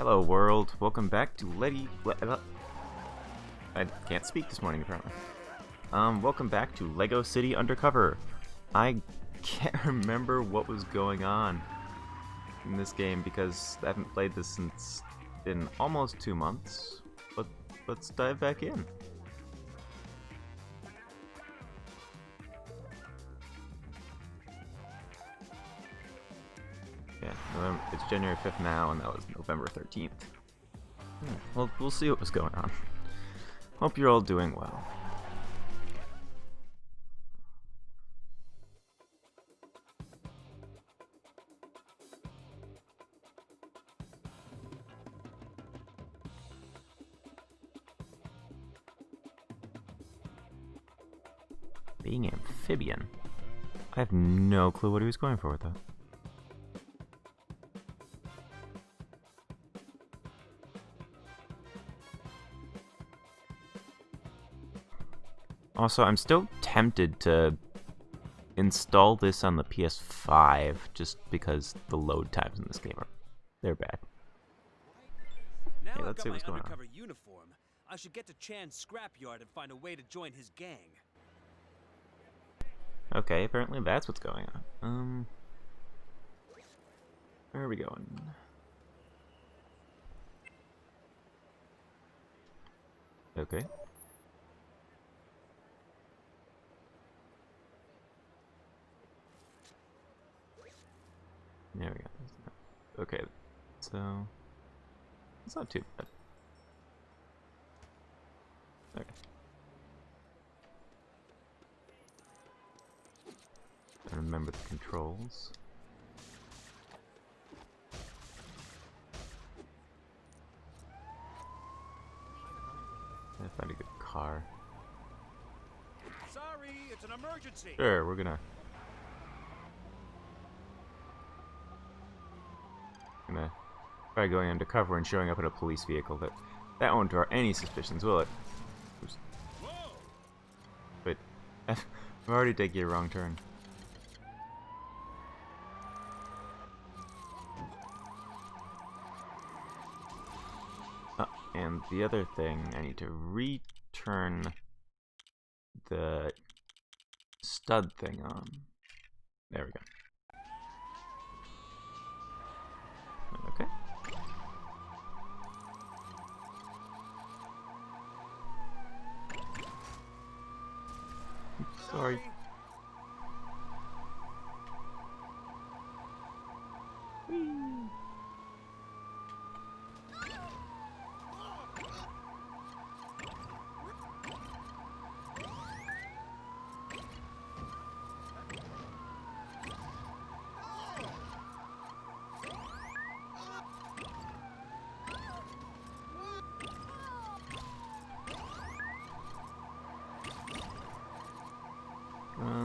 Hello world, welcome back to I can't speak this morning apparently. Welcome back to Lego City Undercover. I can't remember what was going on in this game because I haven't played this since in almost 2 months. But let's dive back in. Yeah, it's January 5th now, and that was November 13th. Well, we'll see what was going on. Hope you're all doing well. Being amphibian? I have no clue what he was going for with that. Also, I'm still tempted to install this on the PS5 just because the load times in this game they're bad. Now Hey, I've let's got see my what's going on. undercover uniform. I should get to Chan's scrapyard and find a way to join his gang. Okay, apparently that's what's going on. Where are we going? Okay. There we go. Okay, so it's not too bad. Okay. I remember the controls. I found a good car. Sorry, it's an emergency. Sure, we're gonna try going undercover and showing up in a police vehicle. That won't draw any suspicions, will it? Oops. Wait, I've already taken a wrong turn. And the other thing, I need to return the stud thing on. There we go. Okay. Sorry.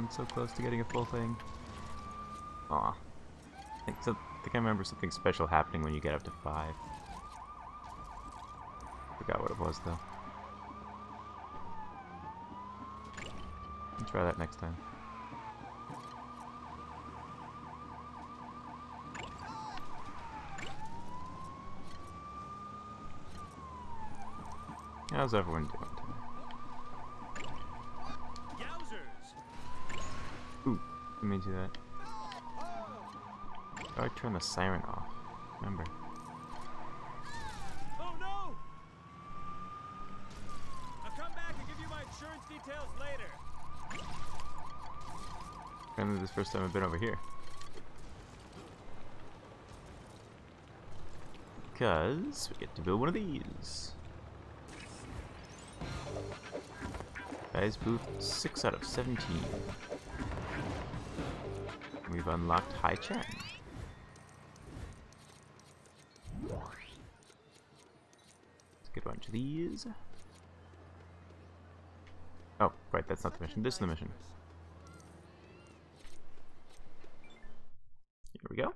So close to getting a full thing. Aw. I think I remember something special happening when you get up to 5. Forgot what it was though. I'll try that next time. How's everyone doing today? Ooh, let me do that. Oh, I turn the siren off. Remember. Oh no! I'll come back and give you my insurance details later. Apparently this is the first time I've been over here. Because we get to build one of these. Guys, booth 6 out of 17. We've unlocked High Chan. Let's get a bunch of these. Oh, right, that's not the mission. This is the mission. Here we go.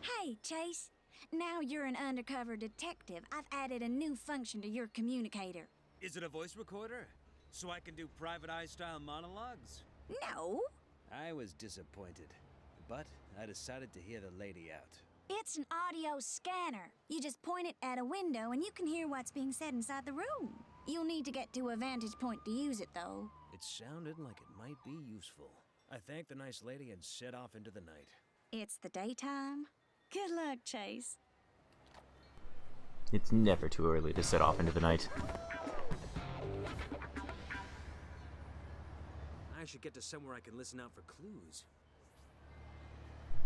Hey, Chase. Now you're an undercover detective. I've added a new function to your communicator. Is it a voice recorder? So I can do private eye-style monologues? No. I was disappointed, but I decided to hear the lady out. It's an audio scanner. You just point it at a window and you can hear what's being said inside the room. You'll need to get to a vantage point to use it, though. It sounded like it might be useful. I thanked the nice lady and set off into the night. It's the daytime. Good luck, Chase. It's never too early to set off into the night. I should get to somewhere I can listen out for clues.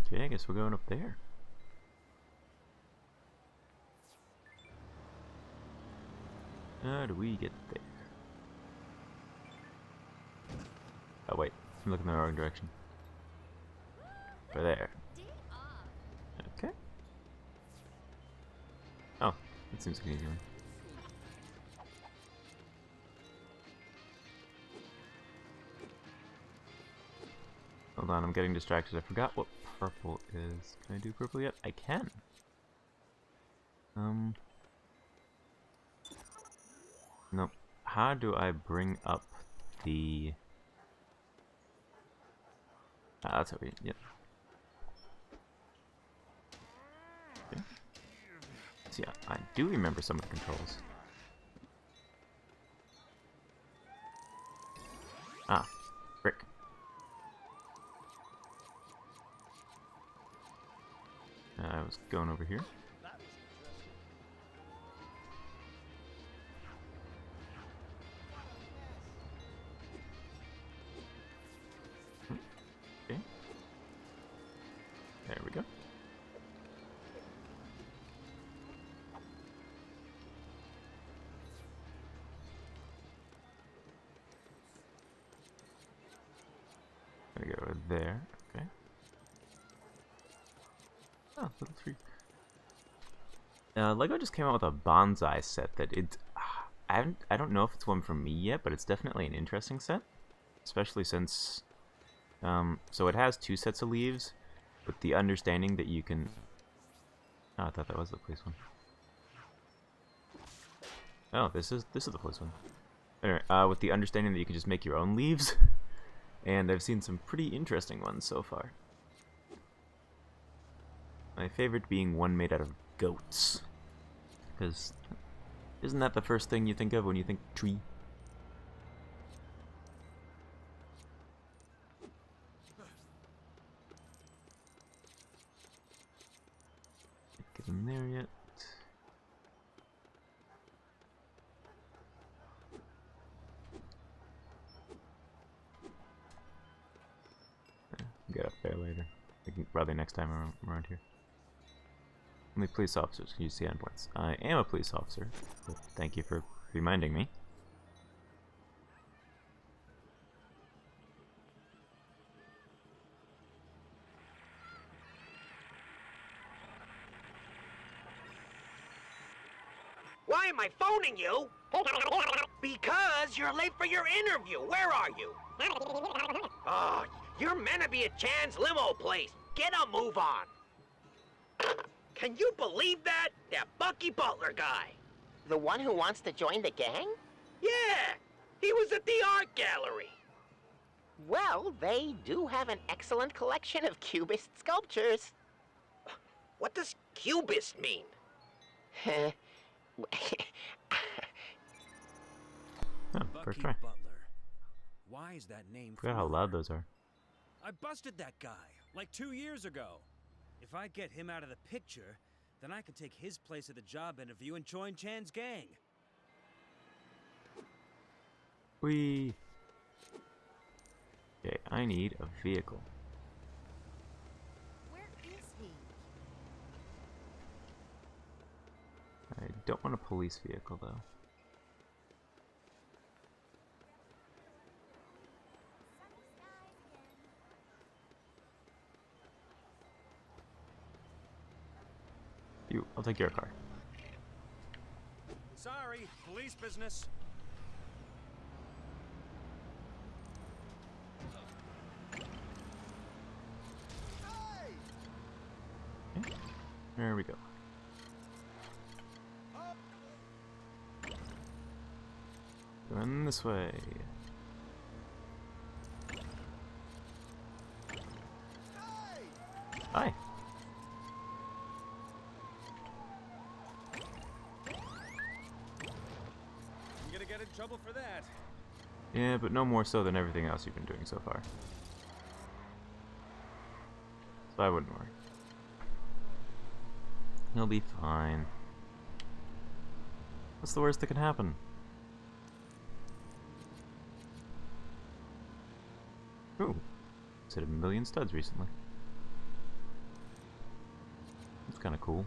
Okay, I guess we're going up there. How do we get there? Oh wait, I'm looking in the wrong direction. We're there. Okay. Oh, that seems like an easy one. Hold on, I'm getting distracted. I forgot what purple is. Can I do purple yet? I can. Nope. How do I bring up the... Ah, that's how we... Yep. Okay. See, I do remember some of the controls. Ah, brick. I was going over here. Okay. There we go. There we go, right there. Okay. Oh, little tree. Lego just came out with a bonsai set that I don't know if it's one for me yet, but it's definitely an interesting set, especially since so it has 2 sets of leaves, with the understanding that you can. Oh, I thought that was the police one. Oh, this is the police one. Anyway, with the understanding that you can just make your own leaves, and I've seen some pretty interesting ones so far. My favorite being one made out of goats, because isn't that the first thing you think of when you think tree? Can't get in there yet. Get up there later. Probably next time around here. Only police officers can use the endpoints. I am a police officer, but thank you for reminding me. Why am I phoning you? Because you're late for your interview. Where are you? Oh, you're meant to be at Chan's limo place. Get a move on. Can you believe that? That Bucky Butler guy. The one who wants to join the gang? Yeah, he was at the art gallery. Well, they do have an excellent collection of Cubist sculptures. What does cubist mean? Oh, first Bucky try. Butler. Why is that name Forgot how loud those are. I busted that guy, like 2 years ago. If I get him out of the picture, then I can take his place at the job interview and join Chan's gang. Whee! Okay, I need a vehicle. Where is he? I don't want a police vehicle, though. I'll take your car. Sorry, police business. Okay. There we go. Going this way. get in trouble for that. Yeah, but no more so than everything else you've been doing so far. So I wouldn't worry. He'll be fine. What's the worst that can happen? Ooh. It's hit 1 million studs recently. That's kind of cool.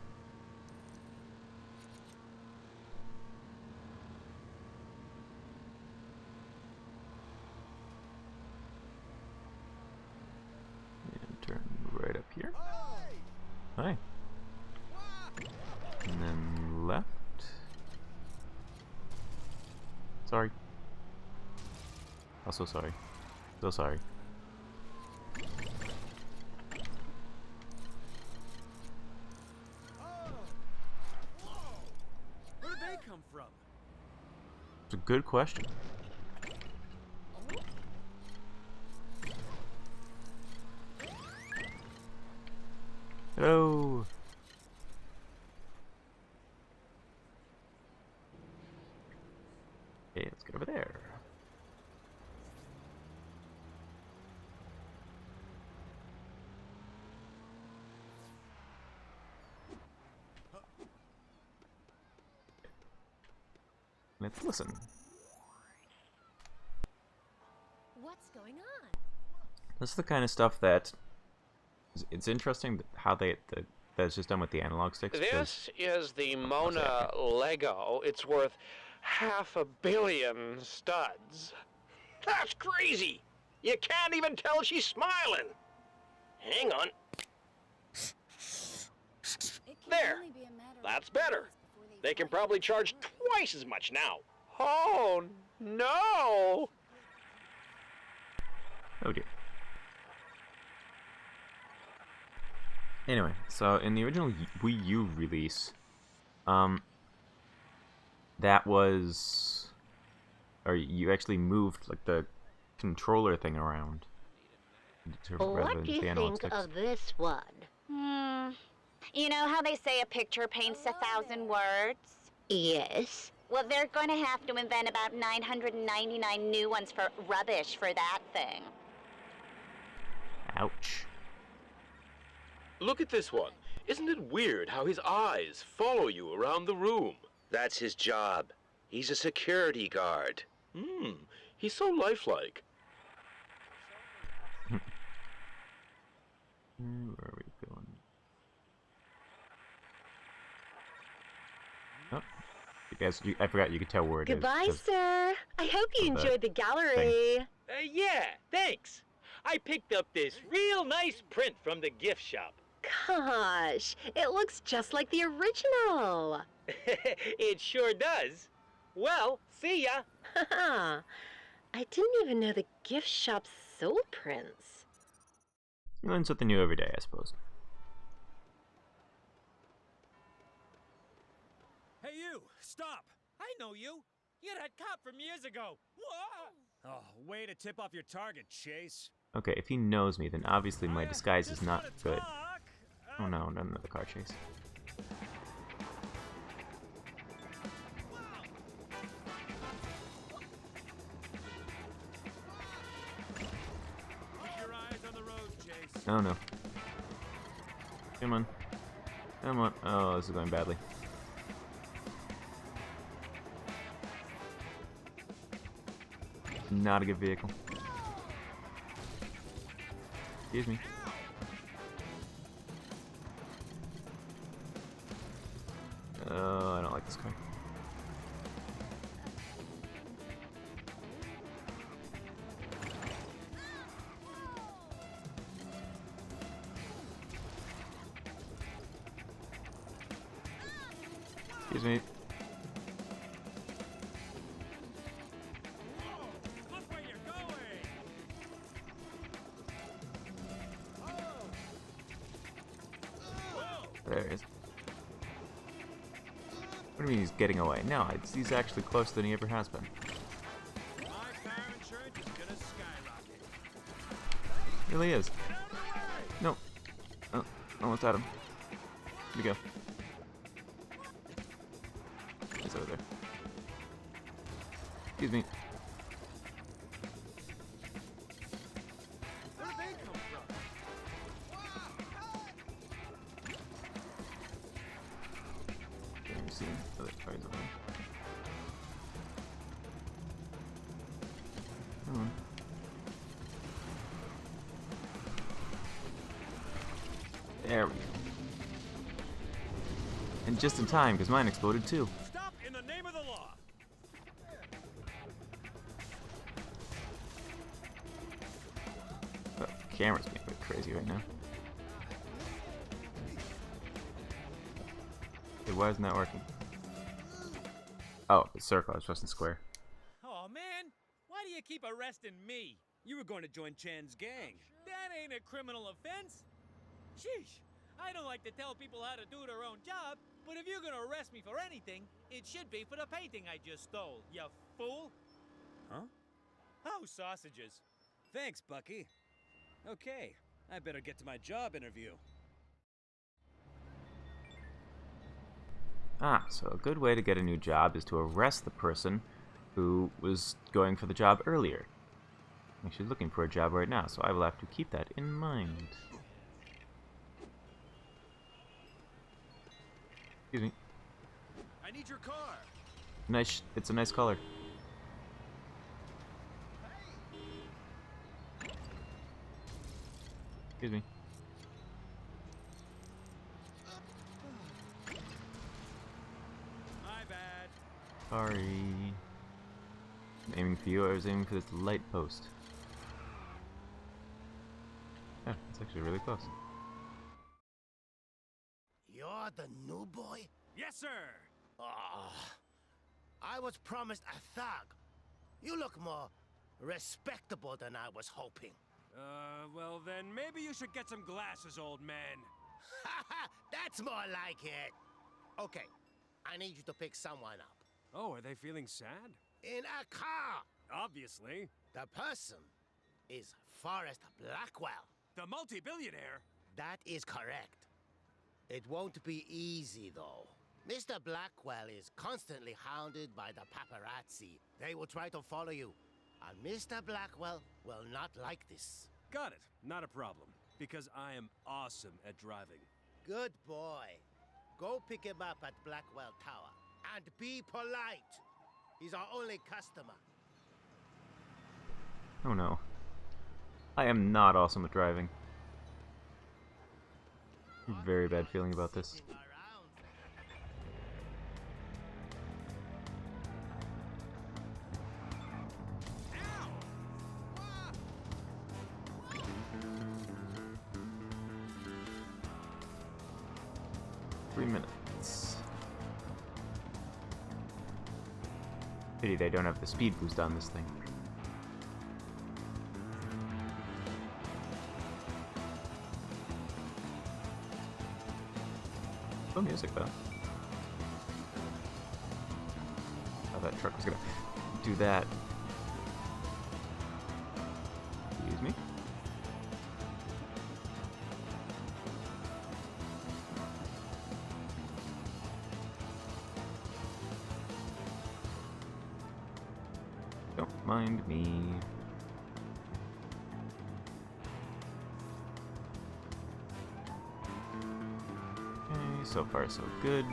And turn right up here. Hi. And then left. Sorry. Also sorry. So sorry. Where did they come from? It's a good question. Hello. Okay, let's get over there. Let's listen. What's going on? This is the kind of stuff that it's interesting how that's just done with the analog sticks. This is the Mona Lego. It's worth 500 million studs. That's crazy! You can't even tell she's smiling. Hang on. There. That's better. They can probably charge twice as much now. Oh, no! Oh dear. Anyway, so in the original Wii U release, that was, or you actually moved like the controller thing around. What do you think of this one? You know how they say a picture paints 1,000 words? Yes. Well, they're going to have to invent about 999 new ones for rubbish for that thing. Ouch. Look at this one. Isn't it weird how his eyes follow you around the room? That's his job. He's a security guard. He's so lifelike. Where are we going? Oh, you guys, I forgot you could tell where it is. Goodbye, 'cause sir. I hope you of the enjoyed the gallery. Yeah, thanks. I picked up this real nice print from the gift shop. Gosh, it looks just like the original. It sure does. Well, see ya. I didn't even know the gift shop sold prints. You learn something new every day, I suppose. Hey, you! Stop! I know you! You're that cop from years ago! Whoa! Oh, way to tip off your target, Chase. Okay, if he knows me, then obviously my disguise is Just not wanna good. talk. Oh no, not another car chase. Keep your eyes on the road, Chase. Oh no. Come on. Come on. Oh, this is going badly. Not a good vehicle. Excuse me. I don't like this car. Excuse me. Look where you're going! There he is. What do you mean he's getting away? No, he's actually closer than he ever has been. My car insurance is gonna skyrocket. Really is. No. Oh, almost had him. Here we go. He's over there. Excuse me. Where did they come from? Okay, let me see. Oh, there's cars over there. Come on. There we go. And just in time, because mine exploded too. Stop in the name of the law! Oh, the camera's being a bit crazy right now. Hey, why isn't that working? Oh, it's circle. I was pressing square. Oh man, why do you keep arresting me? You were going to join Chan's gang. That ain't a criminal offense. Sheesh, I don't like to tell people how to do their own job, but if you're gonna arrest me for anything, it should be for the painting I just stole, you fool. Huh? Oh, sausages. Thanks, Bucky. Okay, I better get to my job interview. Ah, so a good way to get a new job is to arrest the person who was going for the job earlier. I'm actually looking for a job right now, so I will have to keep that in mind. Excuse me. I need your car. Nice. It's a nice color. Excuse me. My bad. Sorry. I'm aiming for you. I was aiming for this light post. Yeah, it's actually really close. You're the new boy? Yes, sir. Oh, I was promised a thug. You look more respectable than I was hoping. Well then, maybe you should get some glasses, old man. That's more like it. Okay, I need you to pick someone up. Oh, are they feeling sad? In a car. Obviously. The person is Forrest Blackwell. The multi-billionaire? That is correct. It won't be easy, though. Mr. Blackwell is constantly hounded by the paparazzi. They will try to follow you. And Mr. Blackwell will not like this. Got it. Not a problem. Because I am awesome at driving. Good boy. Go pick him up at Blackwell Tower. And be polite. He's our only customer. Oh no. I am not awesome at driving. Very bad feeling about this. 3 minutes. Pity they don't have the speed boost on this thing. No music though. Oh, that truck was gonna do that. Excuse me. Don't mind me. Okay, so far so good.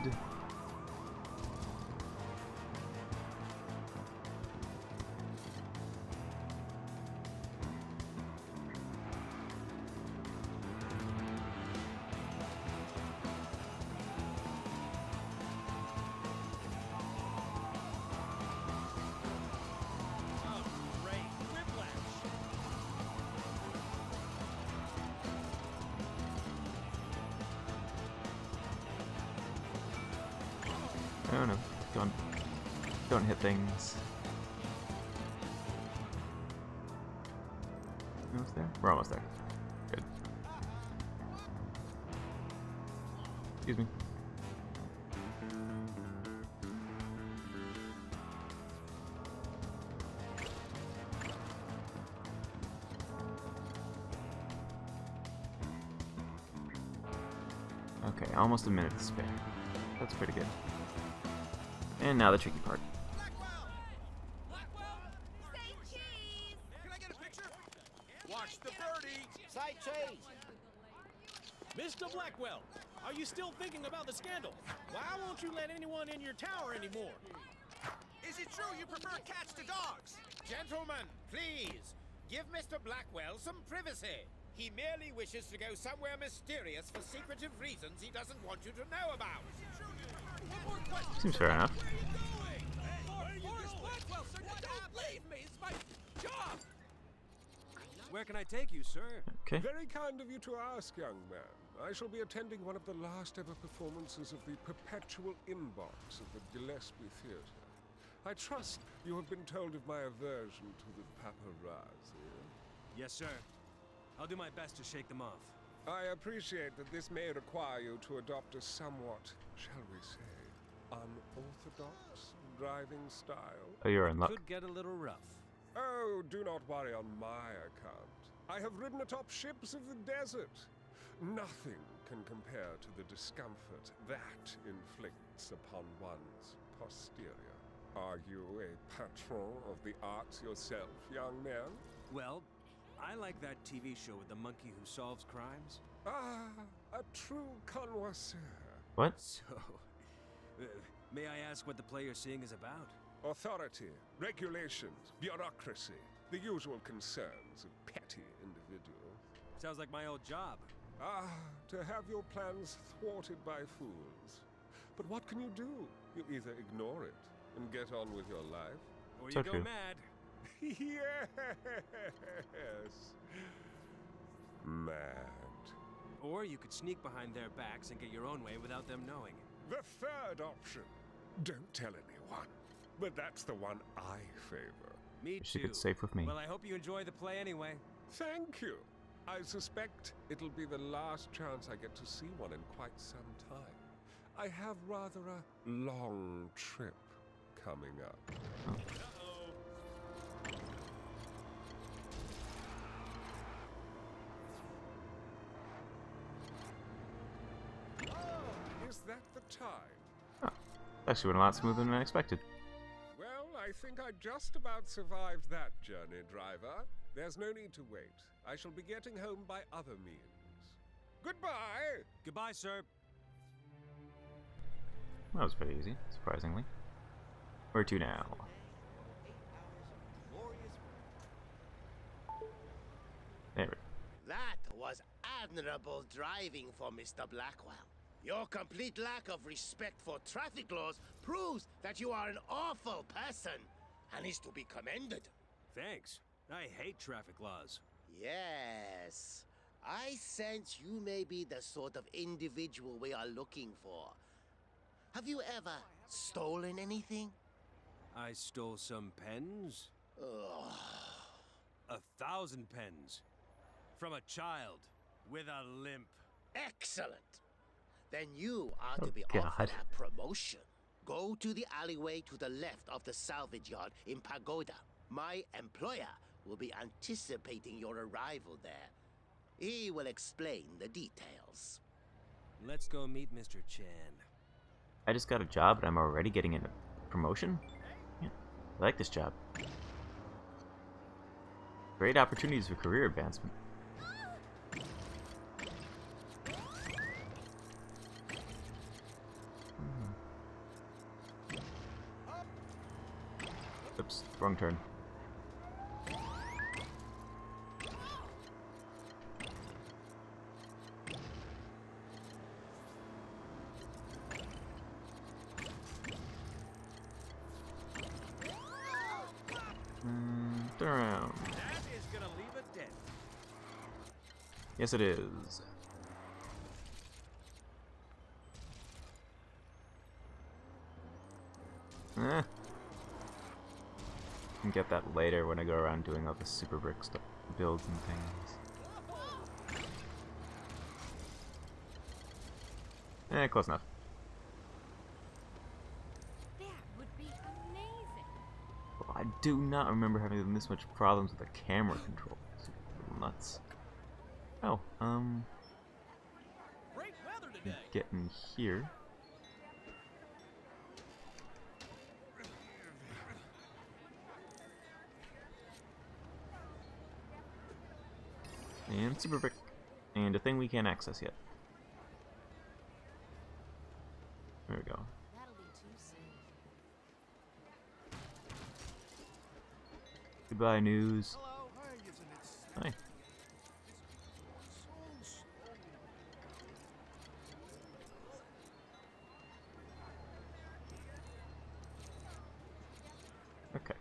I don't know. Don't hit things. Almost there? We're almost there. Good. Excuse me. Okay, almost a minute to spare. That's pretty good. And now the tricky part. my trade. Mr. Blackwell, are you still thinking about the scandal? Why won't you let anyone in your tower anymore? Is it true you prefer cats to dogs? Gentlemen, please, give Mr. Blackwell some privacy. He merely wishes to go somewhere mysterious for secretive reasons he doesn't want you to know about. Seems fair enough. Blackwell, sir, don't leave me. It's my job. Where can I take you, sir? Okay. Very kind of you to ask, young man. I shall be attending one of the last ever performances of the Perpetual Inbox at the Gillespie Theatre. I trust you have been told of my aversion to the paparazzi. Yes, sir. I'll do my best to shake them off. I appreciate that this may require you to adopt a somewhat, shall we say, unorthodox driving style. Oh, you're in luck. Could get a little rough. Oh, do not worry on my account. I have ridden atop ships of the desert. Nothing can compare to the discomfort that inflicts upon one's posterior. Are you a patron of the arts yourself, young man? Well, I like that TV show with the monkey who solves crimes. Ah, a true connoisseur. What? So, may I ask what the play you're seeing is about? Authority, regulations, bureaucracy, the usual concerns of petty individuals. Sounds like my old job. Ah, to have your plans thwarted by fools. But what can you do? You either ignore it and get on with your life, or you go mad. Yes! Mad. Or you could sneak behind their backs and get your own way without them knowing. The third option. Don't tell anyone. But that's the one I favor. Me She too. gets safe with me. Well, I hope you enjoy the play anyway. Thank you. I suspect it'll be the last chance I get to see one in quite some time. I have rather a long trip coming up. Oh. Is that the time? Oh, actually went a lot smoother than I expected. Well, I think I just about survived that journey, driver. There's no need to wait. I shall be getting home by other means. Goodbye! Goodbye, sir. That was pretty easy, surprisingly. Where to now? There we go. That was admirable driving for Mr. Blackwell. Your complete lack of respect for traffic laws proves that you are an awful person and is to be commended. Thanks. I hate traffic laws. Yes. I sense you may be the sort of individual we are looking for. Have you ever stolen anything? I stole some pens. Ugh. 1,000 pens. From a child with a limp. Excellent. Then you are to be God. offered a promotion. Go to the alleyway to the left of the salvage yard in Pagoda. My employer will be anticipating your arrival there. He will explain the details. Let's go meet Mr. Chan. I just got a job and I'm already getting a promotion? Yeah, I like this job. Great opportunities for career advancement. Oops, wrong turn. Turn around. That is gonna leave a dent. Yes, it is. Can get that later when I go around doing all the super brick stuff, builds and things. Close enough. That would be amazing. Well, I do not remember having this much problems with the camera controls. Nuts. Oh, Great weather today. get in here. And super brick. find a thing we can't access yet. There we go. That'll be too soon. Goodbye, news. Hi. Okay.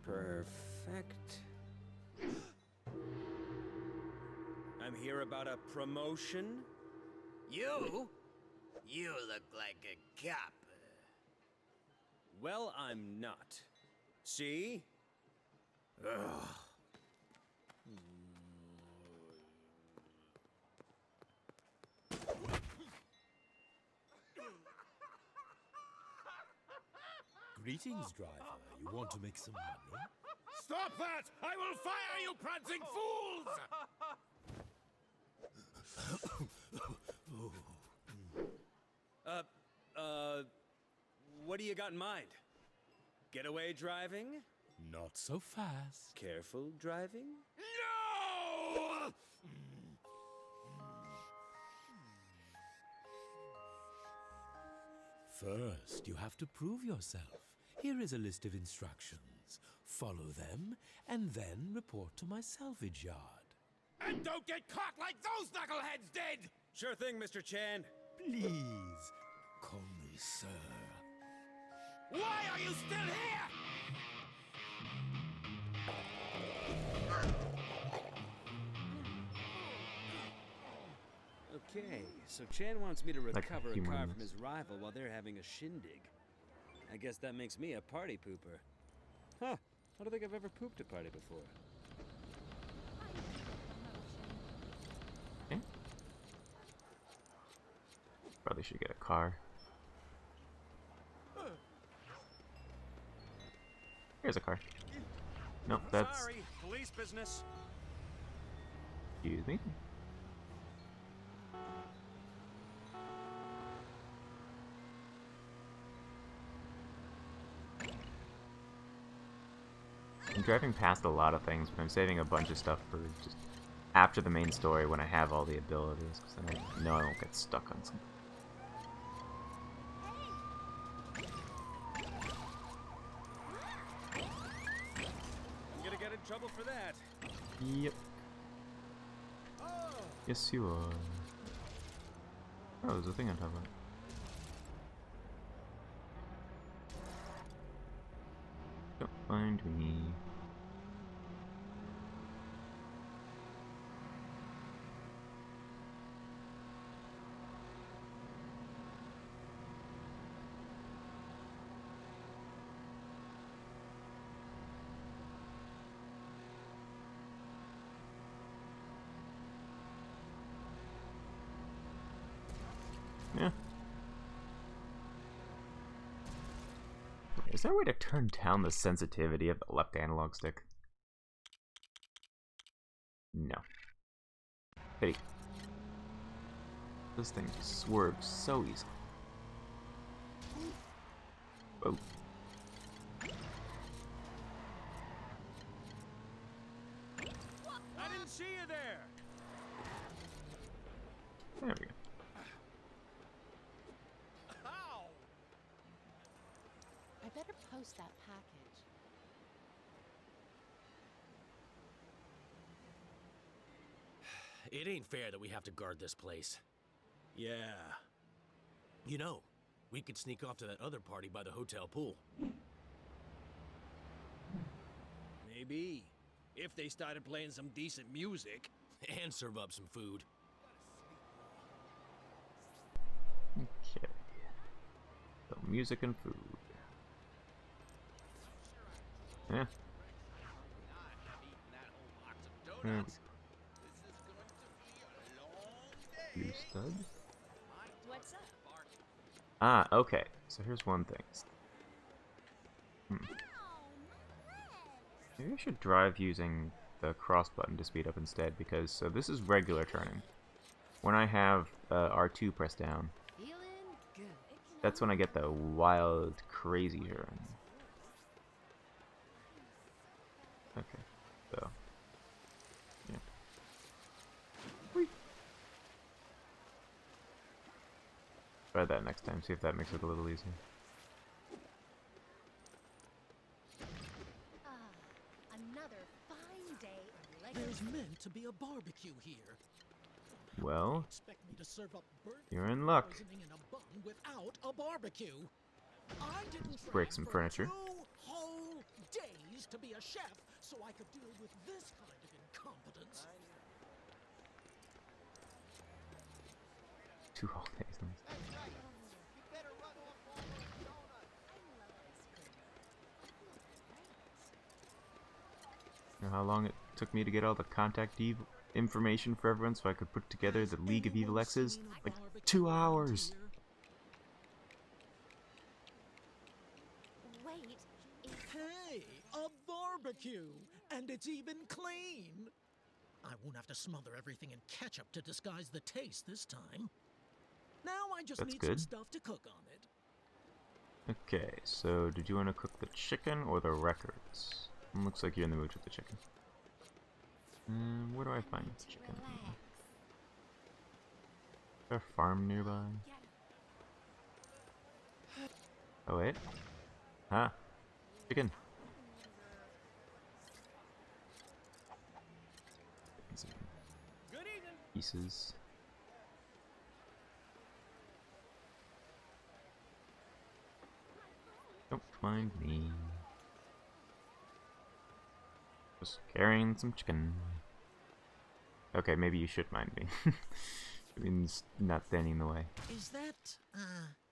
Perfect. I'm here about a promotion. You? You look like a cop. Well, I'm not. See? Ugh. Greetings, driver. You want to make some money? Stop that! I will fire you, prancing fools! What do you got in mind? Getaway driving? Not so fast. Careful driving? No! First, you have to prove yourself. Here is a list of instructions. Follow them, and then report to my salvage yard. And don't get caught like those knuckleheads did! Sure thing, Mr. Chan. Please, call me sir. Why are you still here? Okay, so Chan wants me to Like recover a car humans. from his rival while they're having a shindig. I guess that makes me a party pooper. Huh, I don't think I've ever pooped a party before. Okay. Probably should get a car. Here's a car. Nope, that's... Sorry, police business. Excuse me. I'm driving past a lot of things, but I'm saving a bunch of stuff for just after the main story when I have all the abilities, because then I know I won't get stuck on something. I'm gonna get in trouble for that. Yep. Yes, you are. Oh, there's a thing on top of it. Don't find me. Yeah. Is there a way to turn down the sensitivity of the left analog stick? No. Pity. This thing just swerves so easily. Oh. I didn't see you there. There we go. I better post that package. It ain't fair that we have to guard this place. Yeah. You know, we could sneak off to that other party by the hotel pool. Maybe. If they started playing some decent music. And serve up some food. Okay. So music and food. Yeah. Blue stud. What's up? Ah, okay. So here's one thing. Maybe I should drive using the cross button to speed up instead, because so this is regular turning. when I have R2 pressed down, that's when I get the wild, crazy urine. Okay, so yeah. Whee. Try that next time. See if that makes it a little easier. Another fine day in Lego. There's meant to be a barbecue here. Well, Expect me to serve up burnt you're in luck. poisoning in a bun without a barbecue. I didn't Break train some for furniture. 2 whole days to be a chef, so I could deal with this kind of incompetence. 2 whole days. You know how long it took me to get all the contact information for everyone so I could put together the League of Evil X's? Like 2 hours. Wait, Hey, a barbecue! And it's even clean! I won't have to smother everything in ketchup to disguise the taste this time. Now I just That's need good. some stuff to cook on it. Okay, so did you want to cook the chicken or the records? Looks like you're in the mood for the chicken. Where do I find chicken? Is there a farm nearby? Oh wait. Ah, chicken. Some Good evening. pieces. Don't mind me. Just carrying some chicken. Okay, maybe you should mind me. It means not standing in the way. Is that,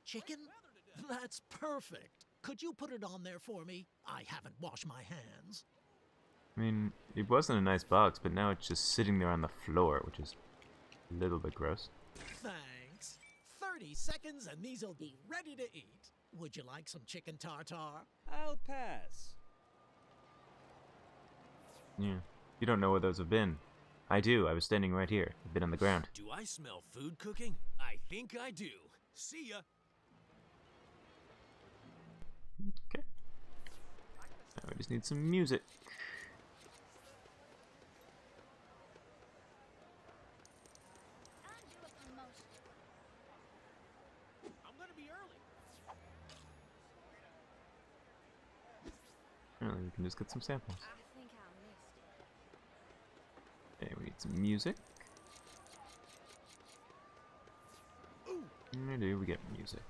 chicken? That's perfect. Could you put it on there for me? I haven't washed my hands. I mean, it wasn't a nice box, but now it's just sitting there on the floor, which is a little bit gross. Thanks. 30 seconds and these'll be ready to eat. Would you like some chicken tartare? I'll pass. Yeah. You don't know where those have been. I do. I was standing right here. I've been on the ground. Do I smell food cooking? I think I do. See ya. Okay. Now we just need some music. I'm gonna be early. Apparently we can just get some samples. I think I missed it. Okay, we need some music. Where do we get music?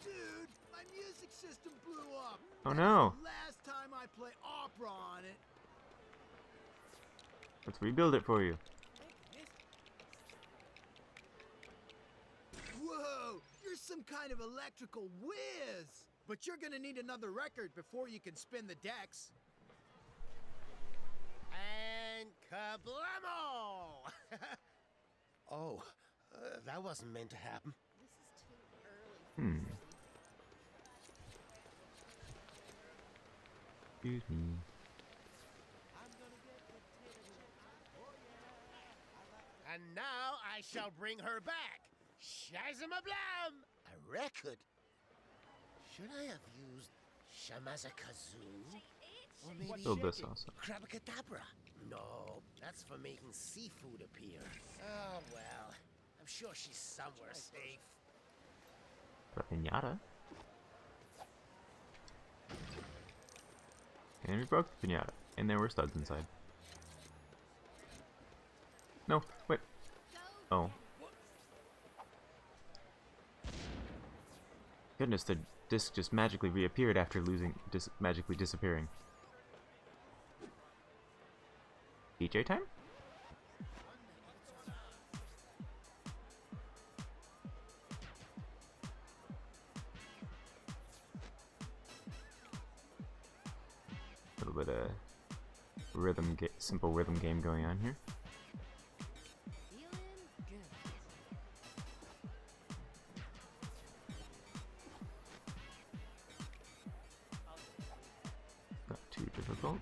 Dude, my music system blew up. Oh no! Last time I played opera on it. Let's rebuild it for you. Whoa, you're some kind of electrical whiz. But you're gonna need another record before you can spin the decks. And kablamo! Oh, that wasn't meant to happen. Excuse me. And now I shall bring her back. Shazamablam! A record? Should I have used Shamazakazoo? Or maybe Build this also. Crabacadabra? No, that's for making seafood appear. Oh well, I'm sure she's somewhere safe. A pinata. And we broke the pinata. And there were studs inside. No, wait. Oh. Goodness, the disc just magically reappeared after magically disappearing. DJ time? A little bit of simple rhythm game going on here. Not too difficult.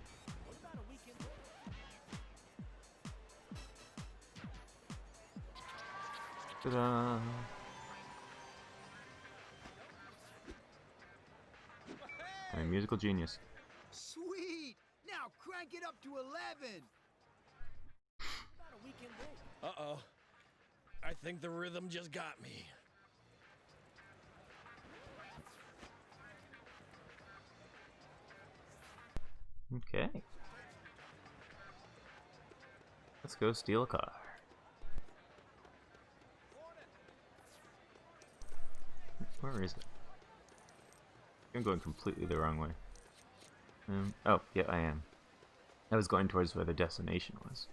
Ta-da! I'm a musical genius. Sweet! Now crank it up to 11! Uh-oh. I think the rhythm just got me. Okay. Let's go steal a car. Where is it? I'm going completely the wrong way. Oh, yeah, I am. I was going towards where the destination was.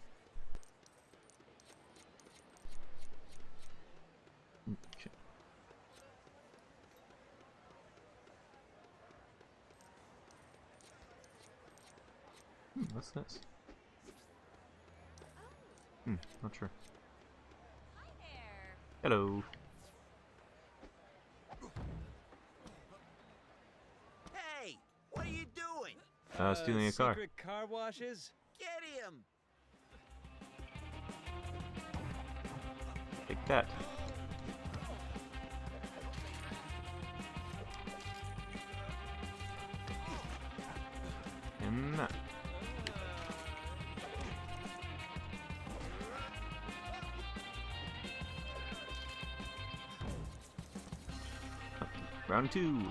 Shit. What's this? Not sure. Hello. Hey, what are you doing? Stealing a car. Secret car washes? Get him! Take that. And that. Round 2.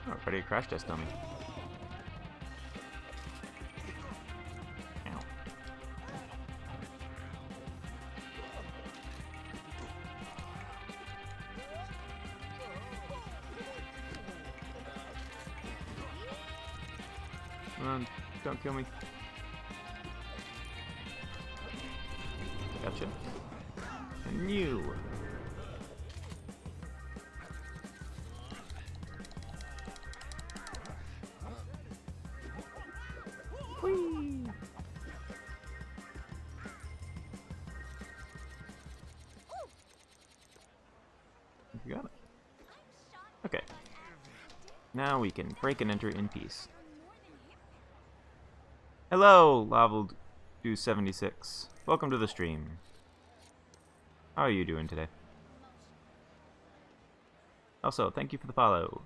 Oh, ready to crash test dummy. Ow. Come on, don't kill me. Gotcha. And you. Whee! You got it. Okay. Now we can break and enter in peace. Hello, Level 276. Welcome to the stream. How are you doing today? Also, thank you for the follow.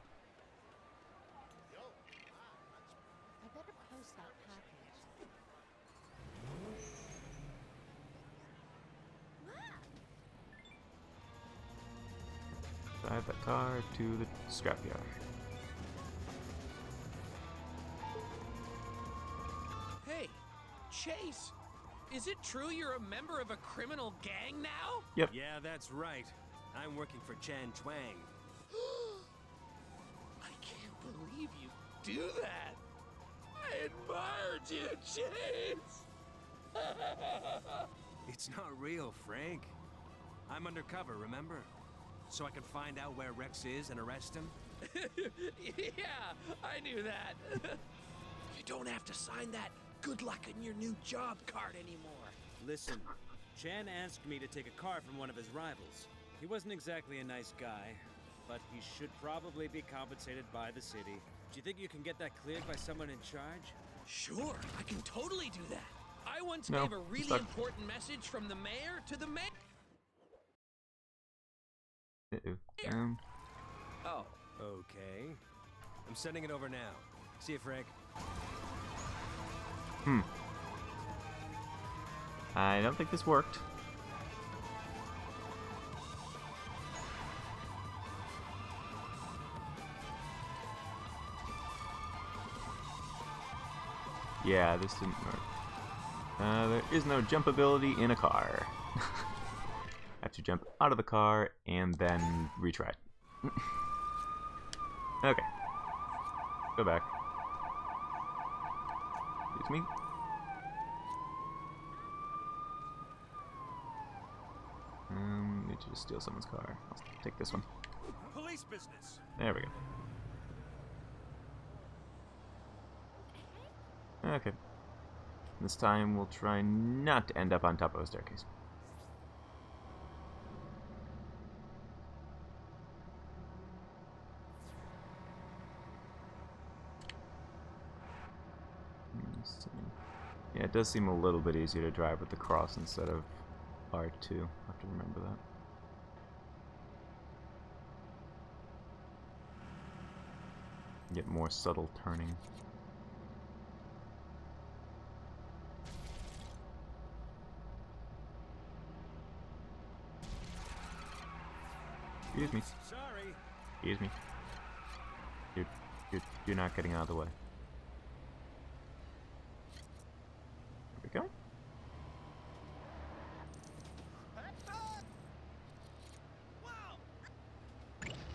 I better post that package. Drive that car to the scrapyard. Hey, Chase, is it true you're a member of a criminal gang now? Yep. Yeah, that's right. I'm working for Chan Twang. I can't believe you do that. I admired you, Chase. It's not real, Frank. I'm undercover, remember? So I can find out where Rex is and arrest him? Yeah, I knew that. You don't have to sign that good luck in your new job card anymore. Listen, Chan asked me to take a car from one of his rivals. He wasn't exactly a nice guy, but he should probably be compensated by the city. Do you think you can get that cleared by someone in charge? Sure, I can totally do that. I once No, gave a really stuck. important message from the mayor to the mayor. Oh, okay. I'm sending it over now. See you, Frank. I don't think this worked. Yeah, this didn't work. There is no jump ability in a car. I have to jump out of the car and then retry. Okay. Go back. Excuse me. Need to just steal someone's car. I'll take this one. Police business. There we go. Okay. This time we'll try not to end up on top of a staircase. Yeah, it does seem a little bit easier to drive with the cross instead of R2. I have to remember that. Get more subtle turning. Excuse me. Sorry. Excuse me. You're not getting out of the way. There we go.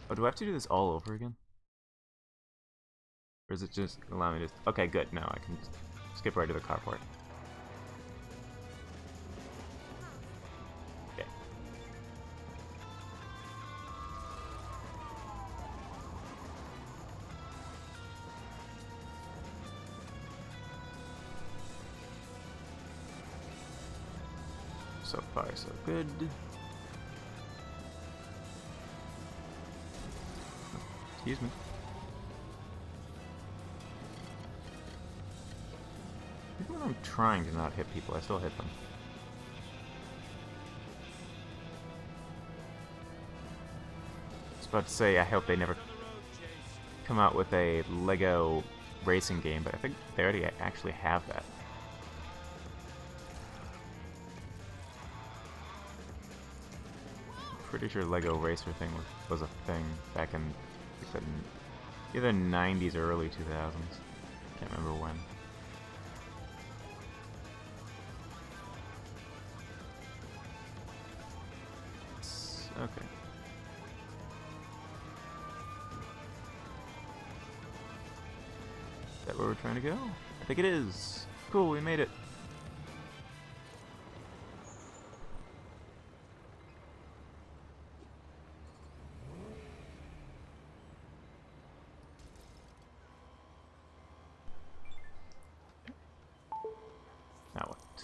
Oh, do I have to do this all over again? Or is it just allow me to... Okay, good. No, I can just skip right to the carport. Okay. So far, so good. Excuse me. Even when I'm trying to not hit people, I still hit them. I was about to say, I hope they never come out with a Lego racing game, but I think they already actually have that. I'm pretty sure Lego Racer thing was a thing back in either 90s or early 2000s. Can't remember when. Okay. Is that where we're trying to go? I think it is. Cool, we made it. Now what?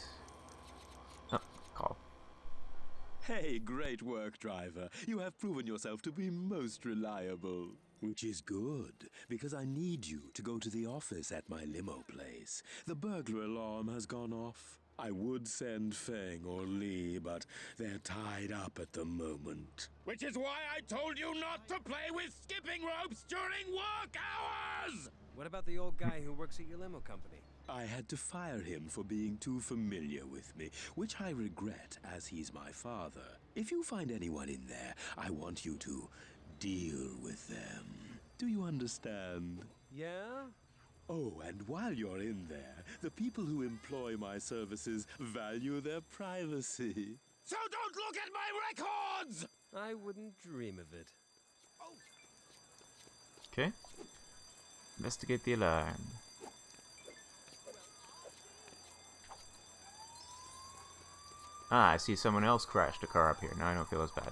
Oh, call. Hey, great work, driver. You have proven yourself to be most reliable. Which is good, because I need you to go to the office at my limo place. The burglar alarm has gone off. I would send Feng or Lee, but they're tied up at the moment. Which is why I told you not to play with skipping ropes during work hours! What about the old guy who works at your limo company? I had to fire him for being too familiar with me, which I regret, as he's my father. If you find anyone in there, I want you to deal with them. Do you understand? Yeah? Oh, and while you're in there, the people who employ my services value their privacy. So don't look at my records! I wouldn't dream of it. Okay. Investigate the alarm. Ah, I see someone else crashed a car up here. Now I don't feel as bad.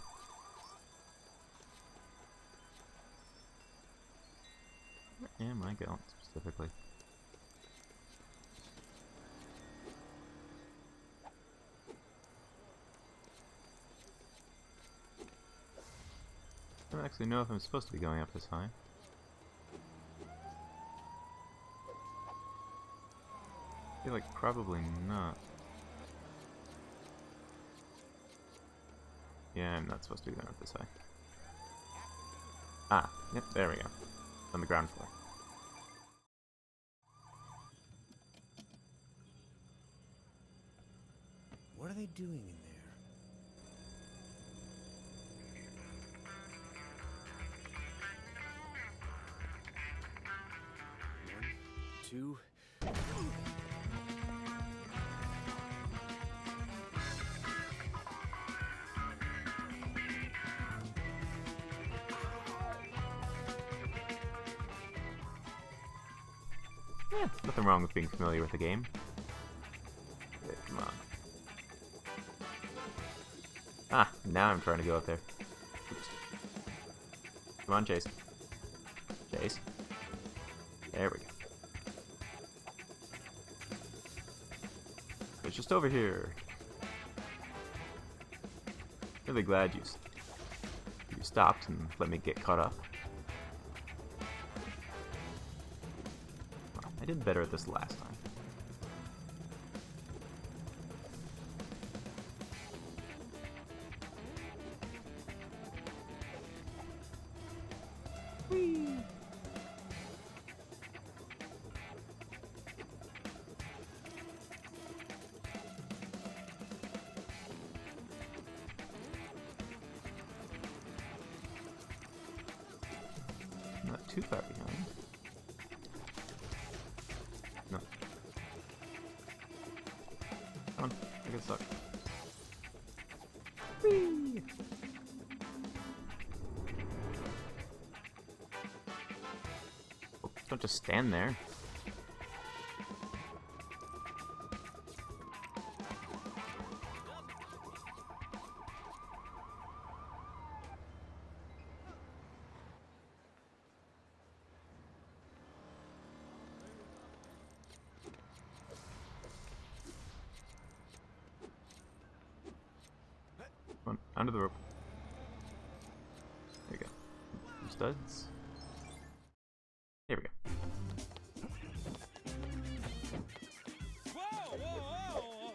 Where am I going specifically? I don't actually know if I'm supposed to be going up this high. I feel like probably not. Yeah, I'm not supposed to be going up this high. Ah, yep, there we go. On the ground floor. What are they doing in there? 1, 2... Yeah, nothing wrong with being familiar with the game. Okay, come on. Ah, now I'm trying to go up there. Oops. Come on, Chase. Chase. There we go. It's just over here. Really glad you stopped and let me get caught up. I did better at this last time. Whee! Not too far behind. No. Come on, I get stuck. Whee! Oh, don't just stand there. Come on, under the rope. There we go. Some studs. There we go. Whoa, whoa, whoa, whoa.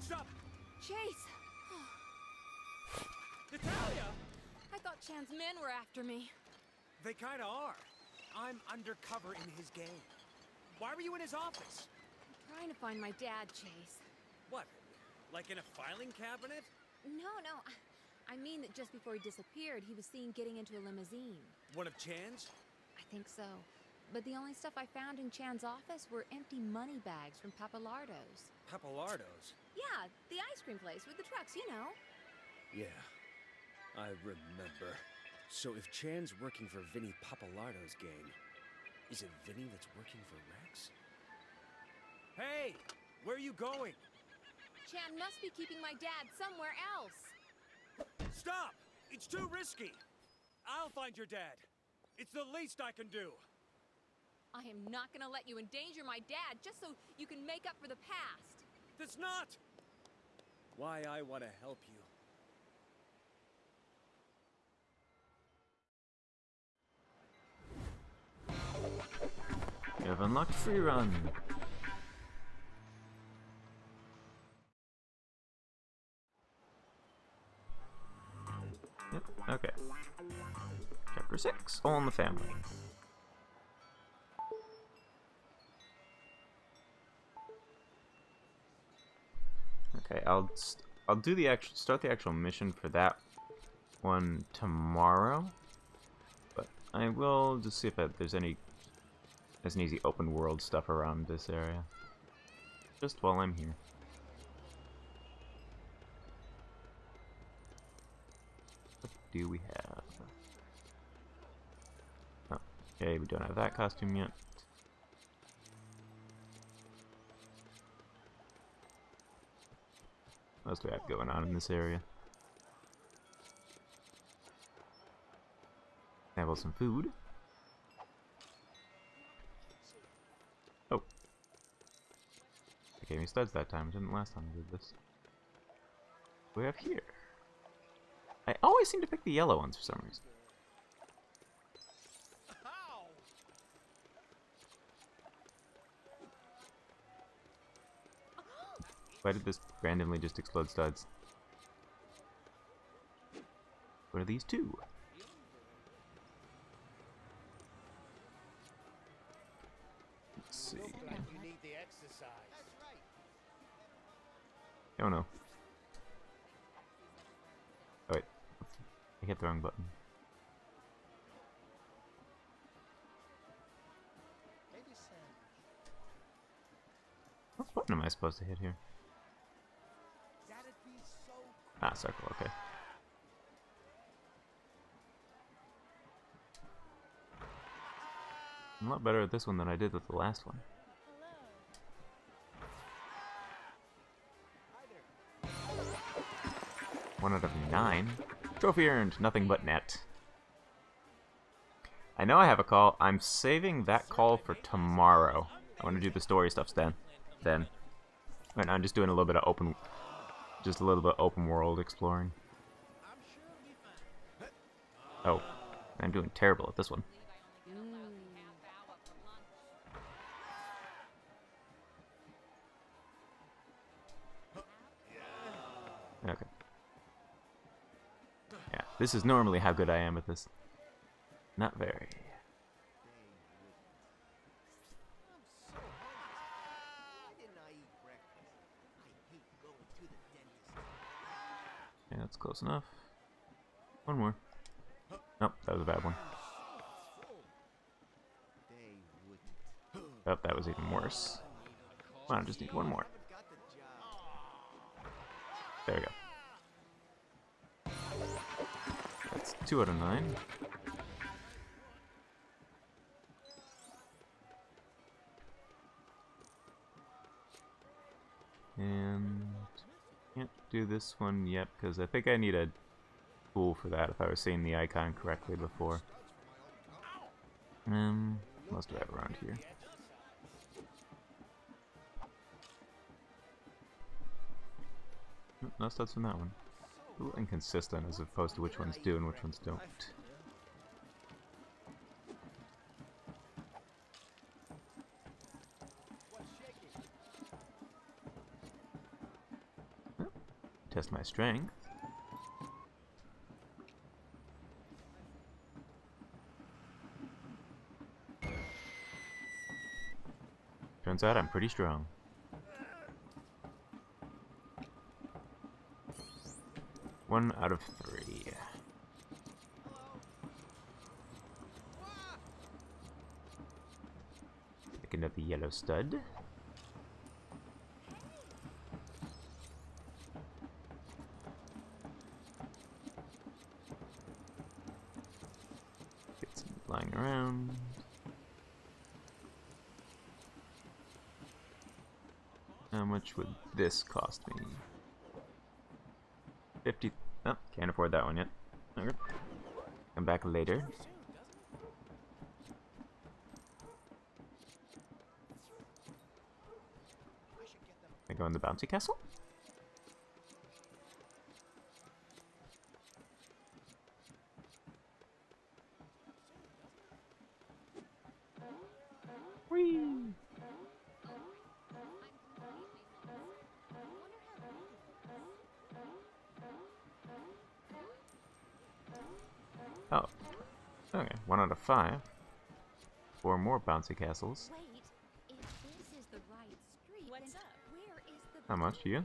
Stop! Chase! Natalia! I thought Chan's men were after me. They kinda are. I'm undercover in his game. Why were you in his office? I'm trying to find my dad, Chase. What? Like in a filing cabinet? No. I mean that just before he disappeared, he was seen getting into a limousine. One of Chan's? I think so. But the only stuff I found in Chan's office were empty money bags from Papalardo's. Papalardo's? Yeah, the ice cream place with the trucks, you know. Yeah, I remember. So if Chan's working for Vinny Papalardo's gang, is it Vinny that's working for Rex? Hey! Where are you going? Chan must be keeping my dad somewhere else. Stop! It's too risky! I'll find your dad. It's the least I can do. I am not gonna let you endanger my dad just so you can make up for the past. That's not why I want to help you. You have unlocked free run. Yep, okay. Chapter 6, All in the Family. Okay, I'll do the start the actual mission for that one tomorrow, but I will just see if there's any easy open world stuff around this area, just while I'm here. What do we have? Oh, okay, we don't have that costume yet. What else do we have going on in this area? Have some food. Oh. It gave me studs that time. It didn't last time I did this. What do we have here? I always seem to pick the yellow ones for some reason. Why did this randomly just explode studs? What are these two? Let's see. You need the exercise. Oh no. Oh wait. I hit the wrong button. What button am I supposed to hit here? Ah, circle, okay. I'm a lot better at this one than I did with the last one. 1 out of 9. Trophy earned, nothing but net. I know I have a call. I'm saving that call for tomorrow. I want to do the story stuff then. Right now I'm just doing a little bit of open world exploring. Oh, I'm doing terrible at this one. Okay. Yeah, this is normally how good I am at this. Not very. That's close enough. One more. Nope, that was a bad one. Oh, that was even worse. Come on, I just need one more. There we go. That's 2 out of 9. And can't do this one yet because I think I need a tool for that if I was seeing the icon correctly before. What else do I have around here? No studs from that one. A little inconsistent as opposed to which ones do and which ones don't. Test my strength. Turns out I'm pretty strong. One out of 3. Picking up the yellow stud. Get some flying around. How much would this cost me? 50. Oh, can't afford that one yet. Okay. Come back later. Can I go in the bouncy castle? Whee! Oh. Okay, 1 out of 5. 4 more bouncy castles. Wait, if this is the right street, What's up? Where is the How much do you?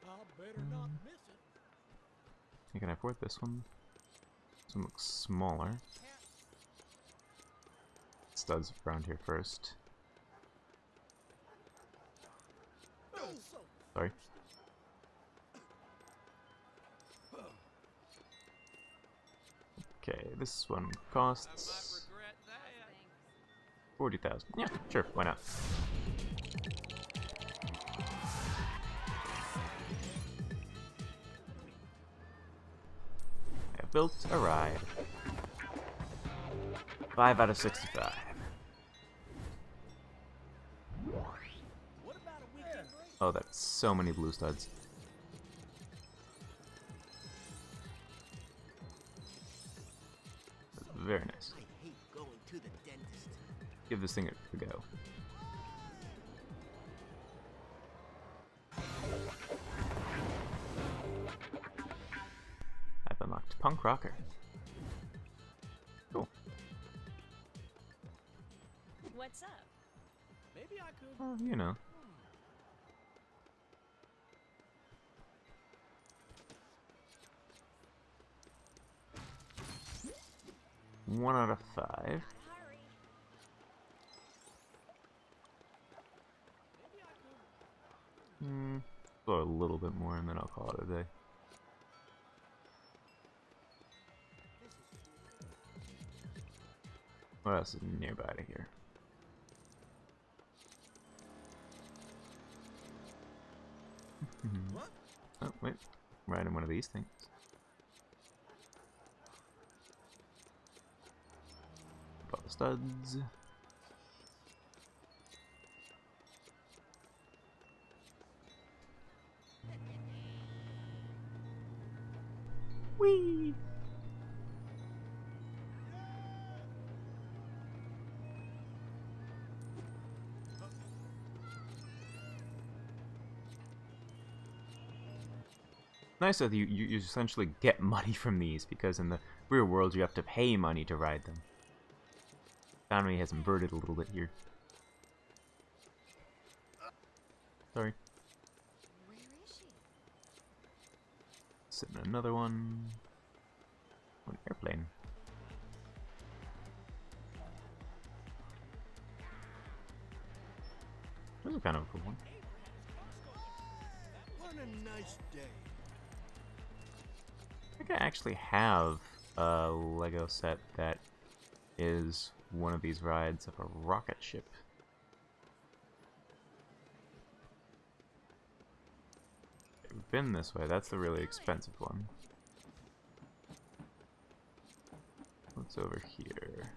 I better not miss it. Can I afford this one? This one looks smaller. Studs around here first. Sorry. Okay, this one costs 40,000. Yeah, sure, why not? I have built a ride. 5 out of 65. Oh, that's so many blue studs. Very nice. I hate going to the dentist. Give this thing a go. I've unlocked Punk Rocker. Cool. What's up? Maybe I could. Well, you know. One out of 5. Throw a little bit more and then I'll call it a day. What else is nearby to here? Oh, wait. Right in one of these things. All the studs. Whee! Nice that you essentially get money from these, because in the real world you have to pay money to ride them. Economy has inverted a little bit here. Sorry. Where is she? Sitting in another one. An airplane. This is kind of a cool one. What a nice day. I think I actually have a Lego set that is one of these rides of a rocket ship. We've been this way. That's the really expensive one. What's over here?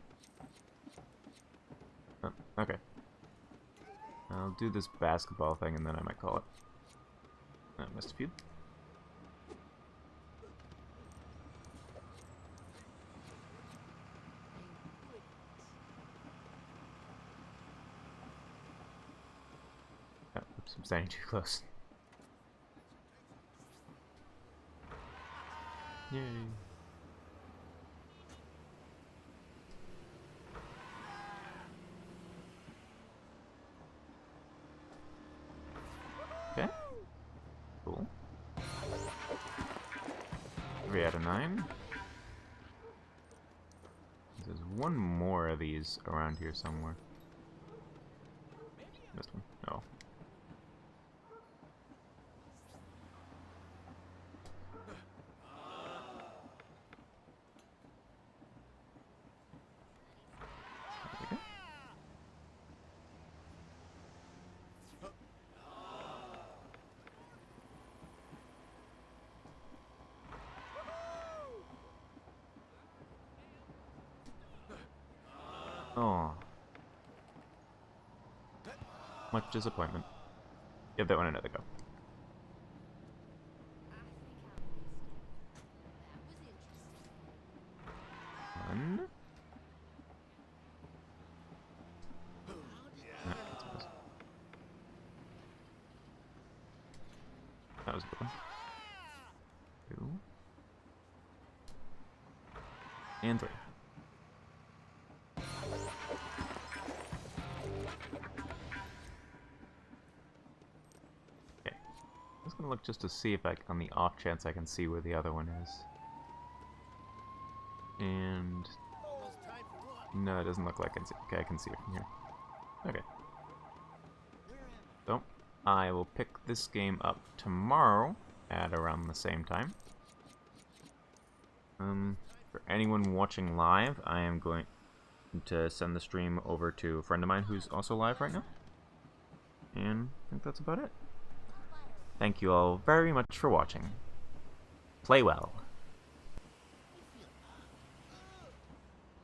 Oh, okay. I'll do this basketball thing and then I might call it. I missed a few. Oh, oops, I'm standing too close. Yay. Okay. Cool. 3 out of 9. There's one more of these around here somewhere. This one? Oh. Oh. Much disappointment. Give that one another go. One. No, that's a miss. That was a good one. 2. And 3. I'm just gonna look just to see if on the off chance I can see where the other one is. And no, it doesn't look like I can see. Okay, I can see it from here. Okay. So I will pick this game up tomorrow at around the same time. For anyone watching live, I am going to send the stream over to a friend of mine who's also live right now. And I think that's about it. Thank you all very much for watching. Play well.